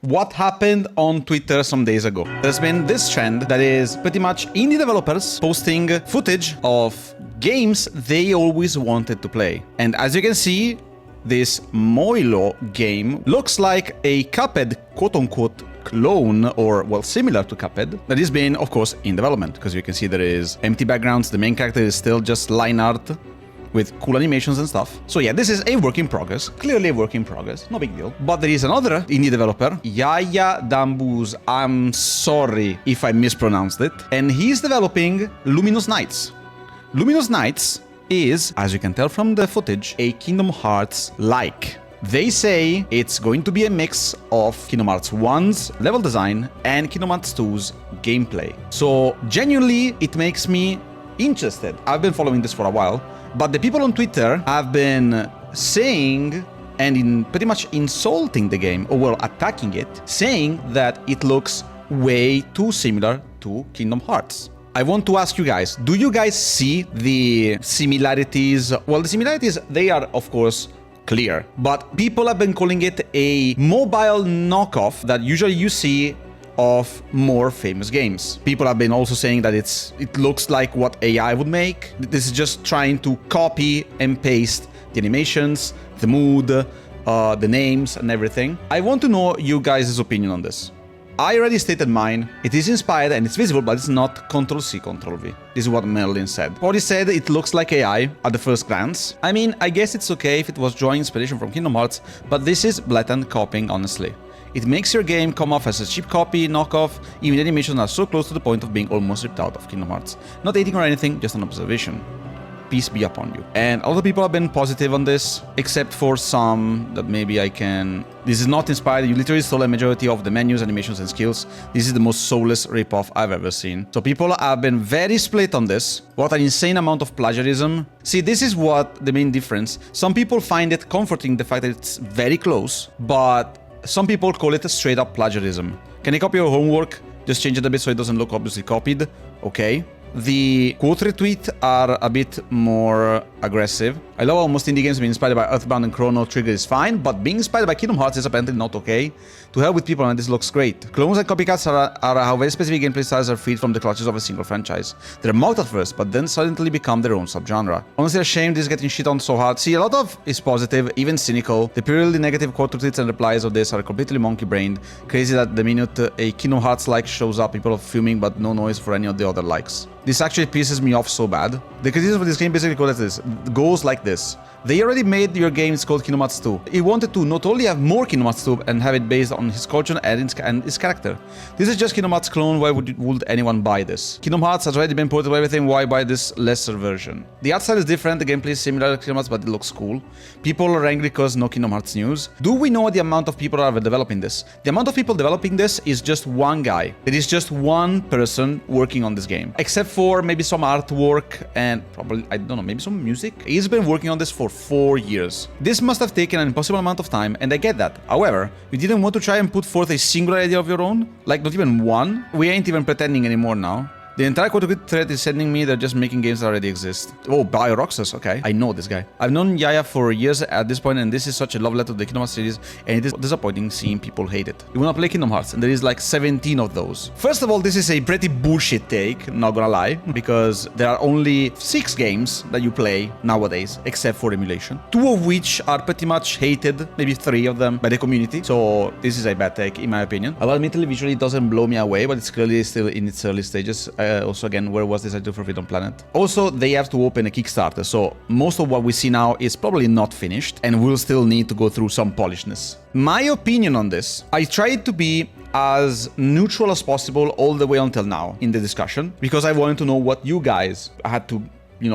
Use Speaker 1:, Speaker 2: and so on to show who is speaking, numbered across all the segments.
Speaker 1: what happened on Twitter some days ago. There's been this trend that is pretty much indie developers posting footage of games they always wanted to play. And as you can see, this Moilo game looks like a Cuphead quote-unquote clone, or well, similar to Cuphead, that is being, of course, in development, because you can see there is empty backgrounds, the main character is still just line art with cool animations and stuff. So yeah, this is a work in progress, clearly a work in progress, no big deal. But there is another indie developer, Yaya Dambuz, I'm sorry if I mispronounced it, and he's developing Luminous Knights. Luminous Knights is, as you can tell from the footage, a Kingdom Hearts-like. They say it's going to be a mix of Kingdom Hearts 1's level design and Kingdom Hearts 2's gameplay. So genuinely, it makes me interested. I've been following this for a while, but the people on Twitter have been saying and pretty much insulting the game, or well, attacking it, saying that it looks way too similar to Kingdom Hearts. I want to ask you guys, do you guys see the similarities? Well, the similarities, they are, of course, clear, but people have been calling it a mobile knockoff that usually you see of more famous games. People have been also saying that it looks like what AI would make. This is just trying to copy and paste the animations, the mood, the names and everything. I want to know you guys' opinion on this. I already stated mine. It is inspired and it's visible, but it's not Ctrl-C, Ctrl-V. This is what Merlin said. Already said it looks like AI at the first glance. I mean, I guess it's okay if it was drawing inspiration from Kingdom Hearts, but this is blatant copying, honestly. It makes your game come off as a cheap copy, knockoff, even the animations are so close to the point of being almost ripped out of Kingdom Hearts. Not hating or anything, just an observation. Peace be upon you. And other people have been positive on this, except for some that maybe I can... This is not inspired, you literally stole a majority of the menus, animations, and skills. This is the most soulless ripoff I've ever seen. So people have been very split on this. What an insane amount of plagiarism. See, this is what the main difference. Some people find it comforting, the fact that it's very close, but some people call it a straight up plagiarism. Can you copy your homework? Just change it a bit so it doesn't look obviously copied. Okay. The quote retweet are a bit more aggressive. I love how most indie games being inspired by Earthbound and Chrono Trigger is fine, but being inspired by Kingdom Hearts is apparently not okay. To hell with people, and this looks great. Clones and copycats are how very specific gameplay styles are freed from the clutches of a single franchise. They're mocked at first, but then suddenly become their own subgenre. Honestly, ashamed this is getting shit on so hard. See, a lot of is positive, even cynical. The purely negative quote retweets and replies of this are completely monkey-brained. Crazy that the minute a Kingdom Hearts like shows up, people are fuming, but no noise for any of the other likes. This actually pisses me off so bad. The criticism for this game basically goes like this. They already made your games called Kingdom Hearts 2. He wanted to not only have more Kingdom Hearts 2 and have it based on his culture and his character. This is just Kingdom Hearts clone, why would anyone buy this? Kingdom Hearts has already been ported to everything, why buy this lesser version? The art style is different, the gameplay is similar to Kingdom Hearts, but it looks cool. People are angry because no Kingdom Hearts news. Do we know the amount of people are developing this? The amount of people developing this is just one guy. It is just one person working on this game. Except for maybe some artwork and probably, I don't know, maybe some music. He's been working on this for 4 years. This must have taken an impossible amount of time, and I get that. However, you didn't want to try and put forth a singular idea of your own? Like, not even one? We ain't even pretending anymore now. The entire quote thread is sending me they're just making games that already exist. Oh, Roxas, okay. I know this guy. I've known Yaya for years at this point, and this is such a love letter to the Kingdom Hearts series, and it is disappointing seeing people hate it. You wanna play Kingdom Hearts, and there is like 17 of those. First of all, this is a pretty bullshit take, not gonna lie, because there are only 6 games that you play nowadays, except for emulation. 2 of which are pretty much hated, maybe 3 of them, by the community. So this is a bad take, in my opinion. Although admittedly, visually it doesn't blow me away, but it's clearly still in its early stages. Also, again, where was this idea for Freedom Planet? Also, they have to open a Kickstarter, so most of what we see now is probably not finished and will still need to go through some polishness. My opinion on this, I tried to be as neutral as possible all the way until now in the discussion, because I wanted to know what you guys had to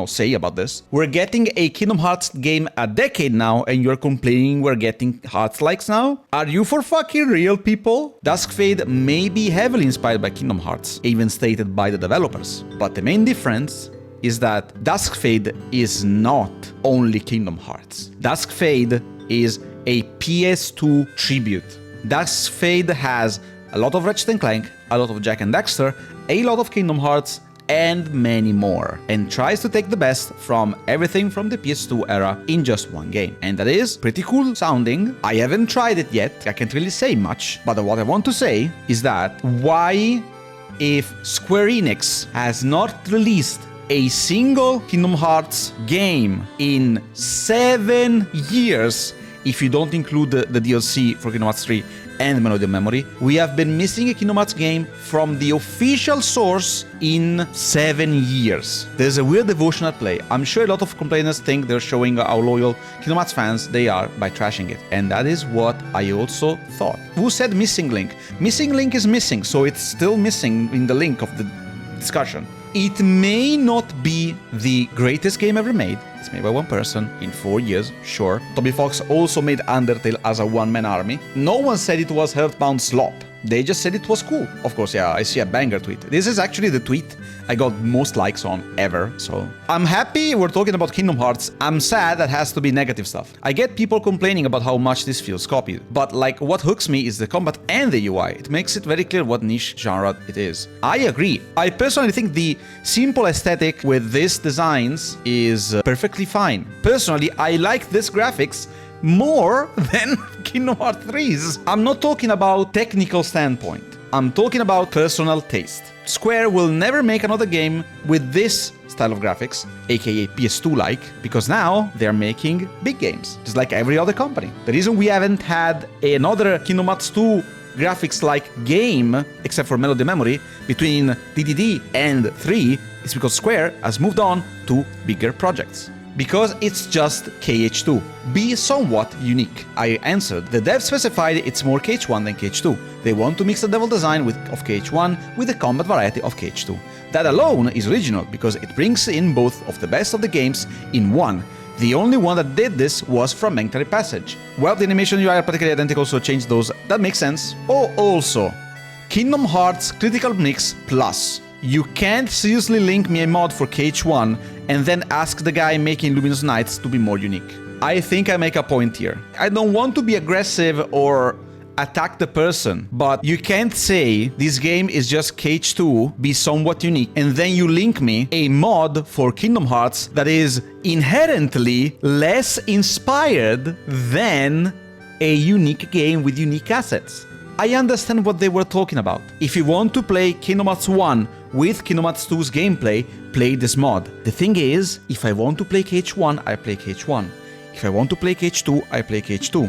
Speaker 1: say about this. We're getting a Kingdom Hearts game a decade now, and you're complaining we're getting Hearts-likes now? Are you for fucking real, people? Dusk Fade may be heavily inspired by Kingdom Hearts, even stated by the developers. But the main difference is that Dusk Fade is not only Kingdom Hearts. Dusk Fade is a PS2 tribute. Dusk Fade has a lot of Ratchet & Clank, a lot of Jak and Daxter, a lot of Kingdom Hearts, and many more, and tries to take the best from everything from the PS2 era in just one game. And that is pretty cool sounding. I haven't tried it yet, I can't really say much, but what I want to say is that why, if Square Enix has not released a single Kingdom Hearts game in 7 years, if you don't include the DLC for Kingdom Hearts 3 and Melody of Memory, we have been missing a Kingdom Hearts game from the official source in 7 years. There's a weird devotion at play. I'm sure a lot of complainers think they're showing how loyal Kingdom Hearts fans they are by trashing it. And that is what I also thought. Who said missing link? Missing link is missing, so it's still missing in the link of the discussion. It may not be the greatest game ever made. It's made by one person in 4 years, sure. Toby Fox also made Undertale as a one-man army. No one said it was Earthbound slop. They just said it was cool. Of course, yeah, I see a banger tweet. This is actually the tweet I got most likes on ever, so... I'm happy we're talking about Kingdom Hearts. I'm sad that has to be negative stuff. I get people complaining about how much this feels copied, but like what hooks me is the combat and the UI. It makes it very clear what niche genre it is. I agree. I personally think the simple aesthetic with these designs is perfectly fine. Personally, I like this graphics more than Kingdom Hearts 3's. I'm not talking about technical standpoint. I'm talking about personal taste. Square will never make another game with this style of graphics, aka PS2-like, because now they're making big games, just like every other company. The reason we haven't had another Kingdom Hearts 2 graphics-like game, except for Melody Memory, between DDD and 3 is because Square has moved on to bigger projects. Because it's just KH2. Be somewhat unique. I answered. The devs specified it's more KH1 than KH2. They want to mix the level design of KH1 with the combat variety of KH2. That alone is original because it brings in both of the best of the games in one. The only one that did this was Fragmentary Passage. Well, the animation UI are practically identical, so change those. That makes sense. Oh, also, Kingdom Hearts Critical Mix Plus. You can't seriously link me a mod for KH1 and then ask the guy making Luminous Knights to be more unique. I think I make a point here. I don't want to be aggressive or attack the person, but you can't say this game is just KH2, be somewhat unique, and then you link me a mod for Kingdom Hearts that is inherently less inspired than a unique game with unique assets. I understand what they were talking about. If you want to play Kingdom Hearts 1 with Kingdom Hearts 2's gameplay, play this mod. The thing is, if I want to play KH1, I play KH1. If I want to play KH2, I play KH2.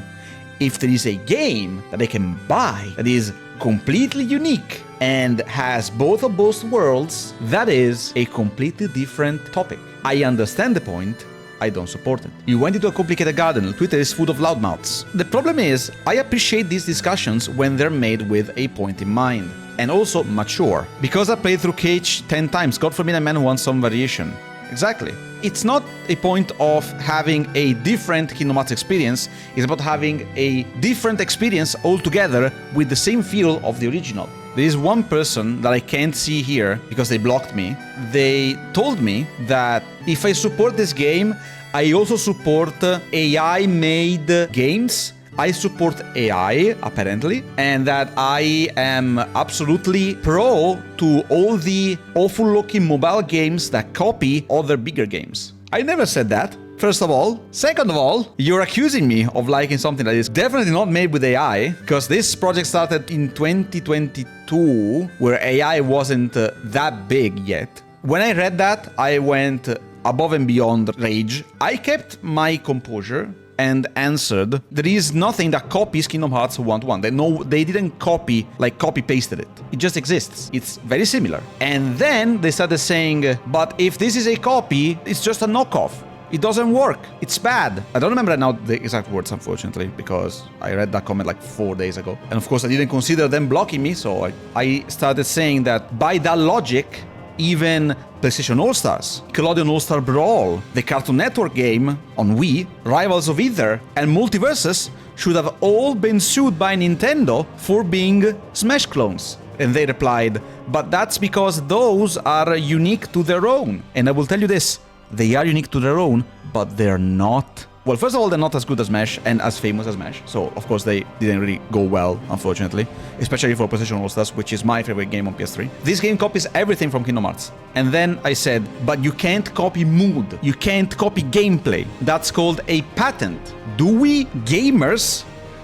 Speaker 1: If there is a game that I can buy that is completely unique and has both of both worlds, that is a completely different topic. I understand the point. I don't support it. You went into a complicated garden. Twitter is full of loudmouths. The problem is, I appreciate these discussions when they're made with a point in mind. And also mature. Because I played through KH 10 times, God forbid a man wants some variation. Exactly. It's not a point of having a different Kingdom Hearts experience, it's about having a different experience altogether with the same feel of the original. There is one person that I can't see here because they blocked me. They told me that if I support this game, I also support AI-made games. I support AI, apparently, and that I am absolutely pro to all the awful-looking mobile games that copy other bigger games. I never said that. First of all. Second of all, you're accusing me of liking something that is definitely not made with AI, because this project started in 2022, where AI wasn't that big yet. When I read that, I went above and beyond rage. I kept my composure and answered, there is nothing that copies Kingdom Hearts 1-to-1. They didn't copy, like copy-pasted it. It just exists. It's very similar. And then they started saying, but if this is a copy, it's just a knockoff. It doesn't work. It's bad. I don't remember now the exact words, unfortunately, because I read that comment like 4 days ago. And of course, I didn't consider them blocking me, so I started saying that by that logic, even PlayStation All-Stars, Nickelodeon All-Star Brawl, the Cartoon Network game on Wii, Rivals of Ether, and Multiversus should have all been sued by Nintendo for being Smash clones. And they replied, but that's because those are unique to their own. And I will tell you this, they are unique to their own, but they're not Well, first of all, they're not as good as Mesh and as famous as Mesh, so of course they didn't really go well, unfortunately, especially for PlayStation All-Stars, which is my favorite game on PS3. This game copies everything from Kingdom Hearts. And then I said, but you can't copy mood, you can't copy gameplay. That's called a patent. Do we gamers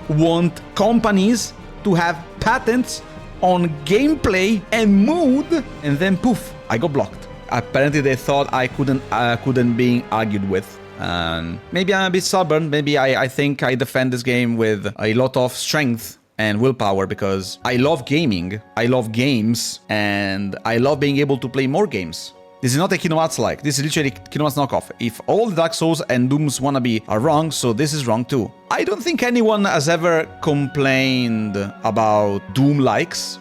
Speaker 1: want companies to have patents on gameplay and mood? And then poof, I got blocked. Apparently they thought I couldn't be argued with. And maybe I'm a bit stubborn. Maybe I think I defend this game with a lot of strength and willpower because I love gaming, I love games, and I love being able to play more games. This is not a Kingdom Hearts like. This is literally Kingdom Hearts knockoff. If all the Dark Souls and Doom's wannabe are wrong, so this is wrong too. I don't think anyone has ever complained about Doom likes,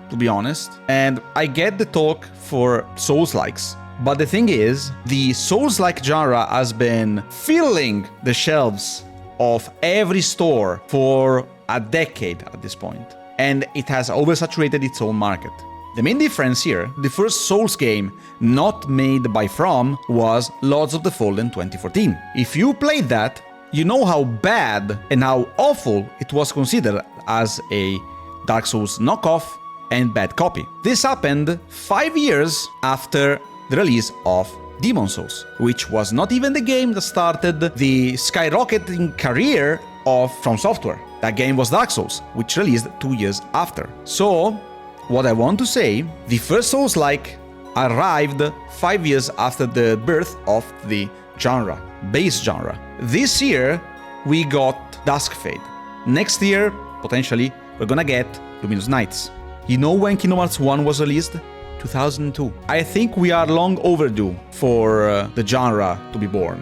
Speaker 1: to be honest. And I get the talk for Souls likes. But the thing is, the Souls-like genre has been filling the shelves of every store for a decade at this point, and it has oversaturated its own market. The main difference here, the first Souls game not made by From was Lords of the Fallen 2014. If you played that, you know how bad and how awful it was considered as a Dark Souls knockoff and bad copy. This happened 5 years after the release of Demon's Souls, which was not even the game that started the skyrocketing career of From Software. That game was Dark Souls, which released 2 years after. So, what I want to say, the first Souls-like arrived 5 years after the birth of the genre, base genre. This year, we got Duskfade. Next year, potentially, we're gonna get Luminous Knights. You know when Kingdom Hearts 1 was released? 2002. I think we are long overdue for the genre to be born.